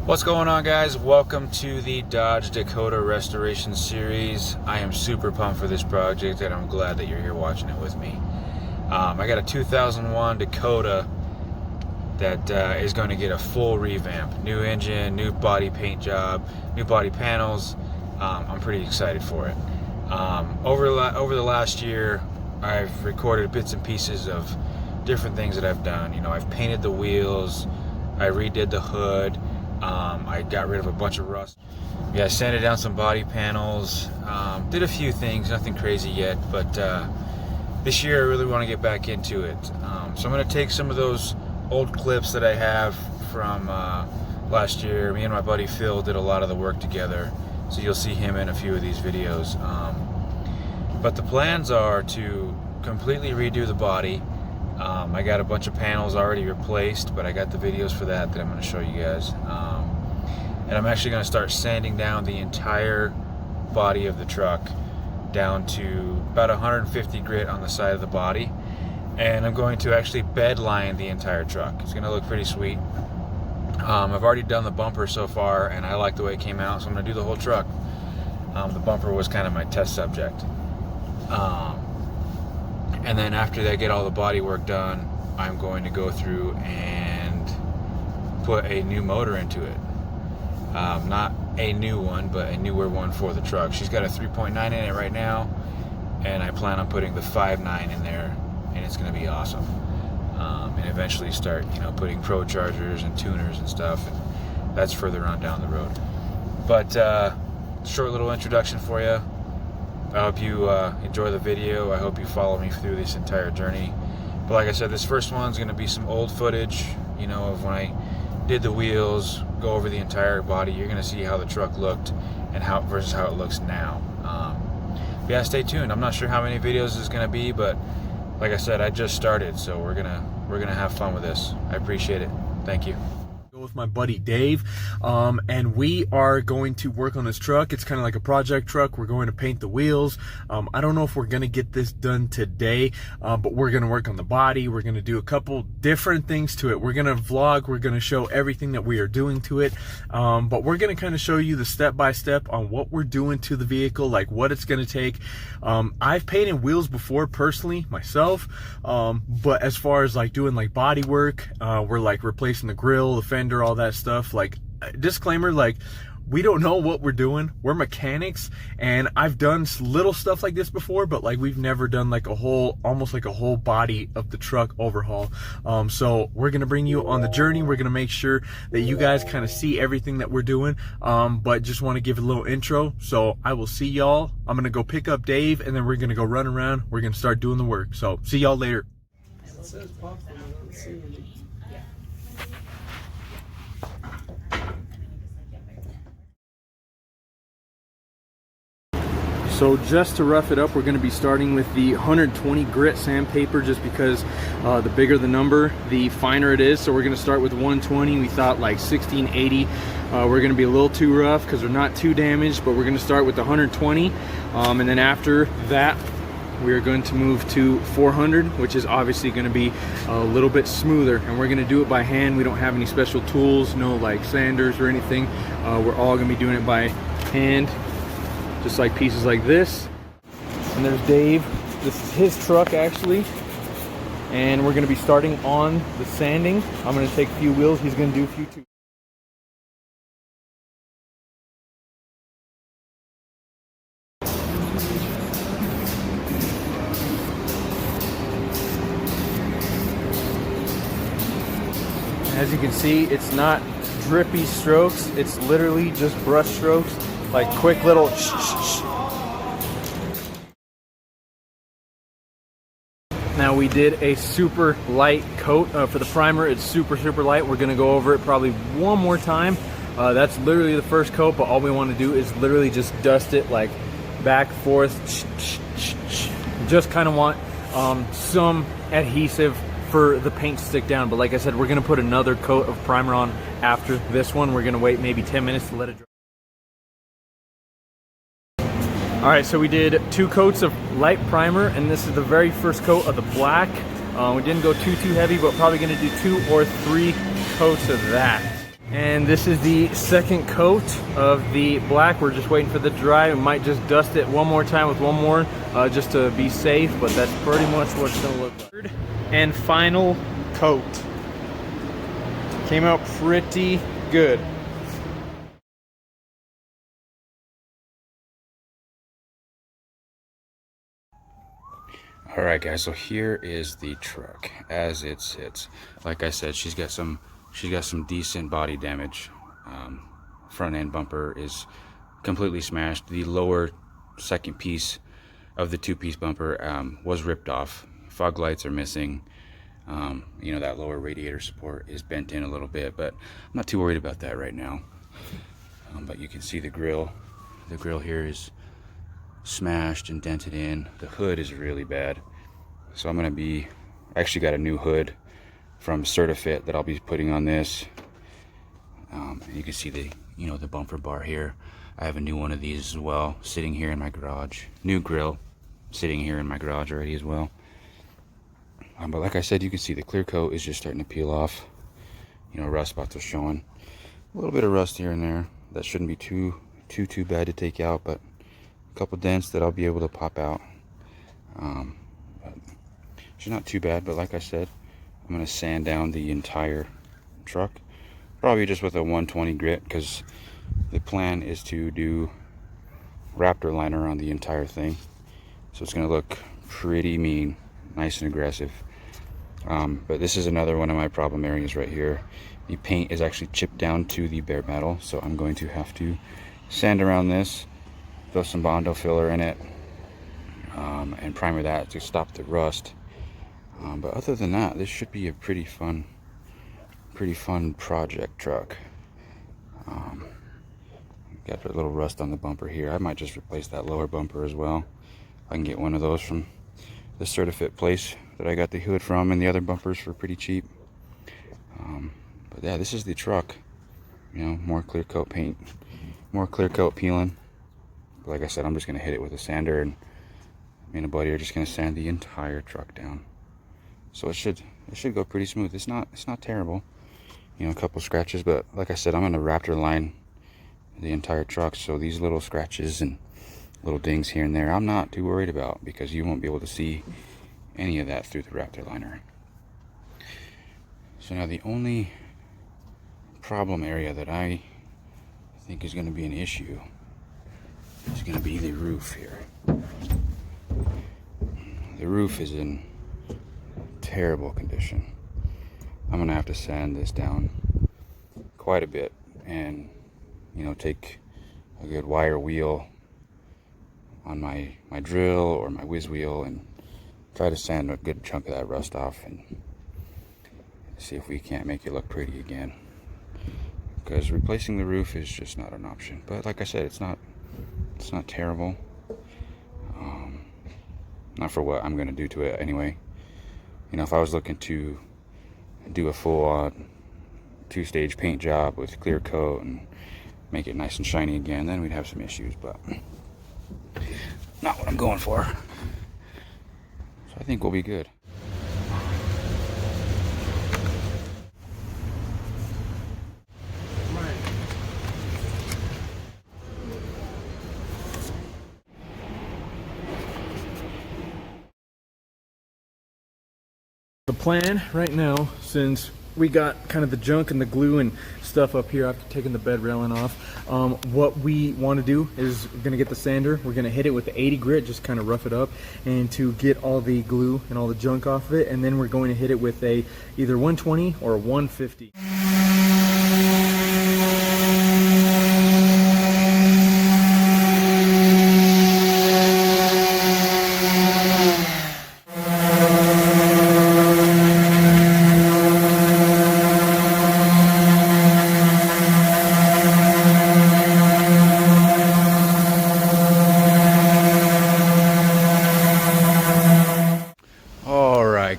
What's going on, guys? Welcome to the Dodge Dakota restoration series. I am super pumped for this project and I'm glad that you're here watching it with me. I got a 2001 Dakota that is going to get a full revamp. New engine, new body paint job, new body panels. I'm pretty excited for it. Over the last year, I've recorded bits and pieces of different things that I've done. You know, I've painted the wheels, I redid the hood, I got rid of a bunch of rust. Yeah, I sanded down some body panels, did a few things, nothing crazy yet, but this year I really want to get back into it. So I'm going to take some of those old clips that I have from last year. Me and my buddy Phil did a lot of the work together, so you'll see him in a few of these videos. But the plans are to completely redo the body. I got a bunch of panels already replaced, but I got the videos for that I'm going to show you guys. And I'm actually going to start sanding down the entire body of the truck down to about 150 grit on the side of the body. And I'm going to actually bed line the entire truck. It's going to look pretty sweet. I've already done the bumper so far, and I like the way it came out, so I'm going to do the whole truck. The bumper was kind of my test subject. And then after I get all the body work done, I'm going to go through and put a new motor into it. Not a new one, but a newer one for the truck. She's got a 3.9 in it right now, and I plan on putting the 5.9 in there, and it's going to be awesome. And eventually start, putting pro chargers and tuners and stuff, and that's further on down the road. But short little introduction for you. I hope you enjoy the video. I hope you follow me through this entire journey. But like I said, this first one's going to be some old footage, of when I did the wheels, go over the entire body. You're going to see how the truck looked and versus how it looks now. Yeah, stay tuned. I'm not sure how many videos this is going to be, but like I said, I just started, so we're gonna have fun with this. I appreciate it. Thank you. With my buddy Dave, and we are going to work on this truck. It's kind of like a project truck. We're going to paint the wheels. I don't know if we're going to get this done today, but we're going to work on the body. We're going to do a couple different things to it. We're going to vlog. We're going to show everything that we are doing to it, but we're going to kind of show you the step-by-step on what we're doing to the vehicle, like what it's going to take. I've painted wheels before personally myself, but as far as like doing like body work, we're like replacing the grill, the fender, all that stuff. Like, disclaimer, like, we don't know what we're doing. We're mechanics, and I've done little stuff like this before, but like we've never done like almost like a whole body of the truck overhaul. So we're gonna bring you on the journey. We're gonna make sure that you guys kind of see everything that we're doing, but just want to give a little intro. So I will see y'all. I'm gonna go pick up Dave, and then we're gonna go run around. We're gonna start doing the work. So see y'all later. So just to rough it up, we're going to be starting with the 120 grit sandpaper, just because the bigger the number, the finer it is. So we're going to start with 120. We thought like 1680 we're going to be a little too rough because we're not too damaged, but we're going to start with the 120, and then after that we are going to move to 400, which is obviously going to be a little bit smoother, and we're going to do it by hand. We don't have any special tools, no like sanders or anything. We're all going to be doing it by hand, just like pieces like this. And there's Dave. This is his truck actually, and we're going to be starting on the sanding. I'm going to take a few wheels, he's going to do a few too. As you can see, it's not drippy strokes, it's literally just brush strokes, like quick little Now we did a super light coat for the primer. It's super light. We're gonna go over it probably one more time. That's literally the first coat, but all we want to do is literally just dust it like back, forth. Just kind of want some adhesive for the paint to stick down. But like I said, we're gonna put another coat of primer on after this one. We're gonna wait maybe 10 minutes to let it dry. All right, so we did 2 coats of light primer, and this is the very first coat of the black. We didn't go too heavy, but probably gonna do 2 or 3 coats of that. And this is the second coat of the black. We're just waiting for the dry. We might just dust it one more time with one more just to be safe, but that's pretty much what it's gonna look like. Third and final coat. Came out pretty good. All right, guys, so here is the truck as it sits. Like I said, she's got some decent body damage. Front end bumper is completely smashed. The lower second piece of the two-piece bumper was ripped off. Fog lights are missing. You know, that lower radiator support is bent in a little bit, but I'm not too worried about that right now. But you can see the grill. The grill here is smashed and dented in. The hood is really bad, so I'm gonna be actually got a new hood from Certifit that I'll be putting on this. You can see the the bumper bar here. I have a new one of these as well sitting here in my garage. New grill sitting here in my garage already as well. But like I said, you can see the clear coat is just starting to peel off. Rust spots are showing. A little bit of rust here and there. That shouldn't be too bad to take out, but a couple dents that I'll be able to pop out. But it's not too bad, but like I said, I'm going to sand down the entire truck. Probably just with a 120 grit, because the plan is to do Raptor liner on the entire thing. So it's going to look pretty mean, nice and aggressive. But this is another one of my problem areas right here. The paint is actually chipped down to the bare metal, so I'm going to have to sand around this, throw some Bondo filler in it, and primer that to stop the rust. But other than that, this should be a pretty fun project truck. Got a little rust on the bumper here. I might just replace that lower bumper as well. I can get one of those from the Certifit place that I got the hood from, and the other bumpers for pretty cheap. But yeah, this is the truck. More clear coat paint, more clear coat peeling. But like I said, I'm just gonna hit it with a sander, and me and a buddy are just gonna sand the entire truck down. So it should go pretty smooth. It's not terrible. A couple scratches, but like I said, I'm gonna Raptor line the entire truck, so these little scratches and little dings here and there, I'm not too worried about, because you won't be able to see any of that through the Raptor liner. So now the only problem area that I think is going to be an issue is going to be the roof here. The roof is in terrible condition. I'm going to have to sand this down quite a bit, and take a good wire wheel on my drill or my whiz wheel and try to sand a good chunk of that rust off, and see if we can't make it look pretty again, because replacing the roof is just not an option. But like I said, it's not terrible. Not for what I'm going to do to it anyway. If I was looking to do a full-on 2-stage paint job with clear coat and make it nice and shiny again, then we'd have some issues, but not what I'm going for. So I think we'll be good. The plan right now, since we got kind of the junk and the glue and stuff up here after taking the bed railing off, what we want to do is we're going to get the sander, we're going to hit it with the 80 grit, just kind of rough it up, and to get all the glue and all the junk off of it, and then we're going to hit it with a either 120 or a 150.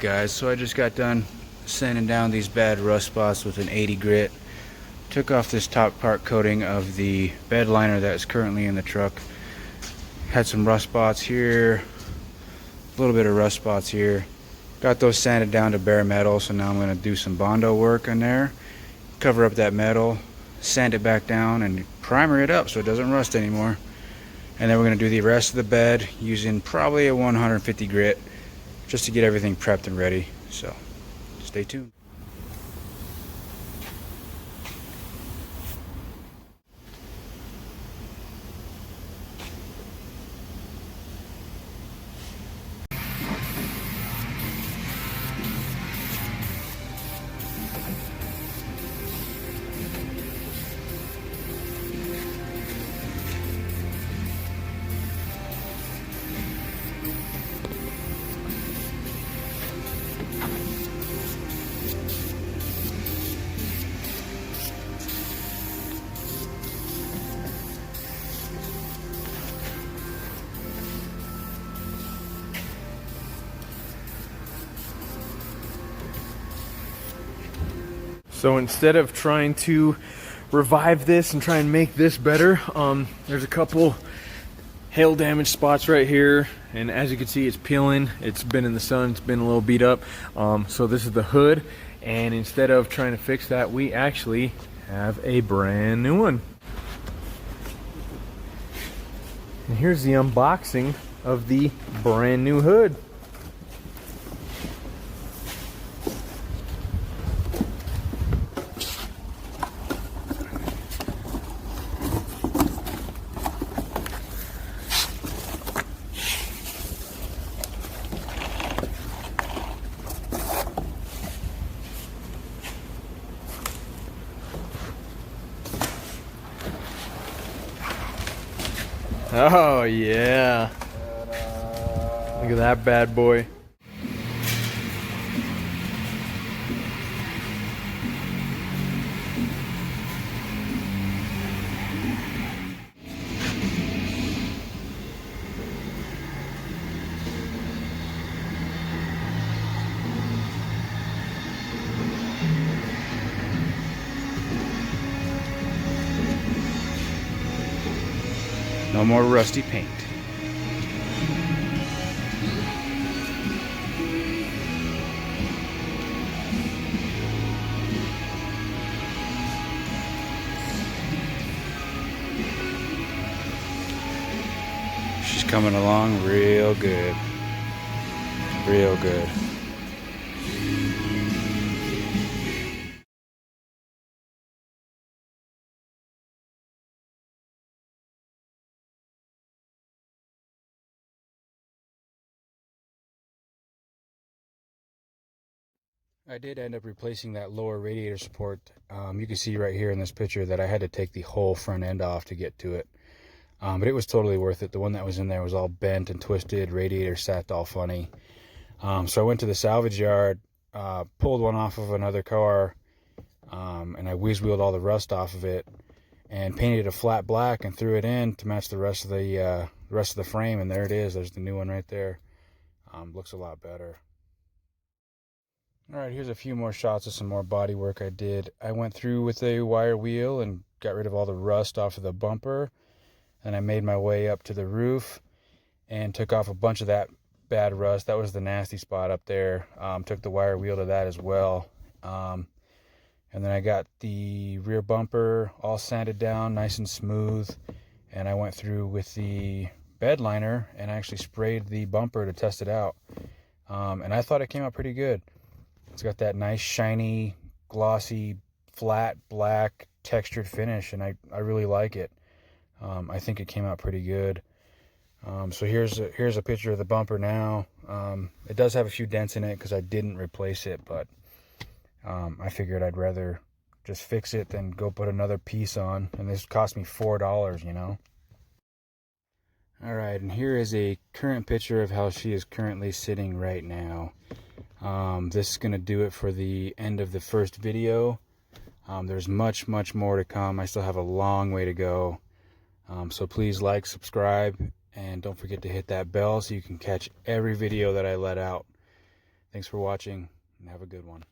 Guys, so I just got done sanding down these bad rust spots with an 80 grit. Took off this top part coating of the bed liner that is currently in the truck. Had some rust spots here, a little bit of rust spots here. Got those sanded down to bare metal, so now I'm going to do some Bondo work on there cover up that metal, sand it back down, and primer it up so it doesn't rust anymore. And then we're going to do the rest of the bed using probably a 150 grit just to get everything prepped and ready. So stay tuned. So instead of trying to revive this and try and make this better, there's a couple hail damage spots right here, and as you can see, it's peeling. It's been in the sun, it's been a little beat up. So this is the hood, and instead of trying to fix that, we actually have a brand new one. And here's the unboxing of the brand new hood. Oh yeah. Look at that bad boy. No more rusty paint. She's coming along real good. Real good. I did end up replacing that lower radiator support. You can see right here in this picture that I had to take the whole front end off to get to it. But it was totally worth it. The one that was in there was all bent and twisted. Radiator sat all funny. So I went to the salvage yard, pulled one off of another car, and I whiz-wheeled all the rust off of it and painted it a flat black and threw it in to match the rest of the frame. And there it is. There's the new one right there. Looks a lot better. All right, here's a few more shots of some more body work I did. I went through with a wire wheel and got rid of all the rust off of the bumper. And I made my way up to the roof and took off a bunch of that bad rust. That was the nasty spot up there. Took the wire wheel to that as well. And then I got the rear bumper all sanded down nice and smooth. And I went through with the bed liner and actually sprayed the bumper to test it out. And I thought it came out pretty good. It's got that nice shiny, glossy, flat, black, textured finish, and I really like it. I think it came out pretty good. So here's a picture of the bumper now. It does have a few dents in it because I didn't replace it, but I figured I'd rather just fix it than go put another piece on, and this cost me $4, you know. All right, and here is a current picture of how she is currently sitting right now. This is going to do it for the end of the first video. There's much more to come. I still have a long way to go. So please like, subscribe, and don't forget to hit that bell so you can catch every video that I let out. Thanks for watching, and have a good one.